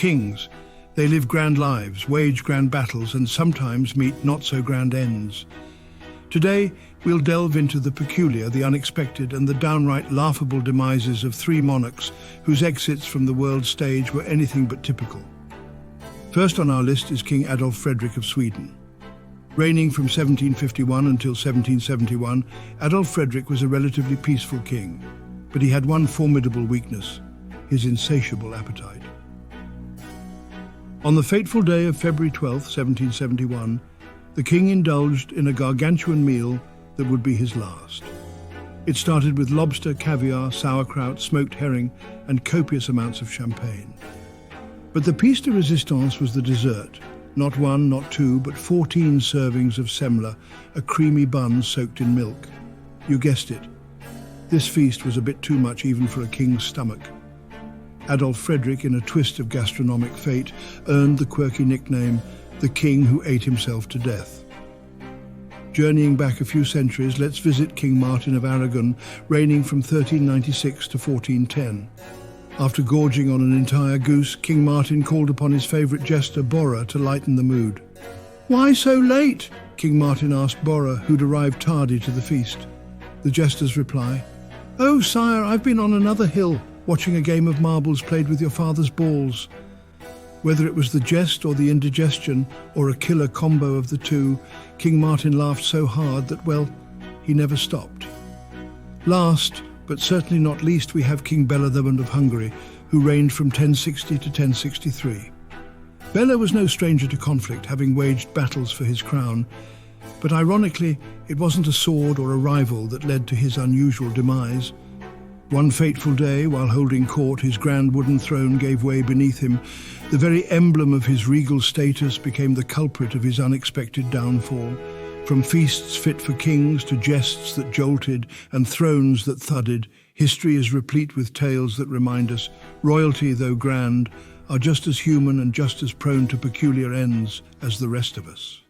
Kings. They live grand lives, wage grand battles, and sometimes meet not-so-grand ends. Today, we'll delve into the peculiar, the unexpected, and the downright laughable demises of three monarchs whose exits from the world stage were anything but typical. First on our list is King Adolf Fredrik of Sweden. Reigning from 1751 until 1771, Adolf Fredrik was a relatively peaceful king, but he had one formidable weakness: his insatiable appetite. On the fateful day of February 12, 1771, the king indulged in a gargantuan meal that would be his last. It started with lobster, caviar, sauerkraut, smoked herring, and copious amounts of champagne. But the piece de resistance was the dessert. Not one, not two, but 14 servings of semla, a creamy bun soaked in milk. You guessed it. This feast was a bit too much even for a king's stomach. Adolf Fredrik, in a twist of gastronomic fate, earned the quirky nickname, the king who ate himself to death. Journeying back a few centuries, let's visit King Martin of Aragon, reigning from 1396 to 1410. After gorging on an entire goose, King Martin called upon his favourite jester, Borra, to lighten the mood. "Why so late?" King Martin asked Borra, who'd arrived tardy to the feast. The jester's reply: "Oh, sire, I've been on another hill, watching a game of marbles played with your father's balls." Whether it was the jest or the indigestion, or a killer combo of the two, King Martin laughed so hard that, well, he never stopped. Last, but certainly not least, we have King Bela I of Hungary, who reigned from 1060 to 1063. Bela was no stranger to conflict, having waged battles for his crown, but ironically, it wasn't a sword or a rival that led to his unusual demise. One fateful day, while holding court, his grand wooden throne gave way beneath him. The very emblem of his regal status became the culprit of his unexpected downfall. From feasts fit for kings to jests that jolted and thrones that thudded, history is replete with tales that remind us royalty, though grand, are just as human and just as prone to peculiar ends as the rest of us.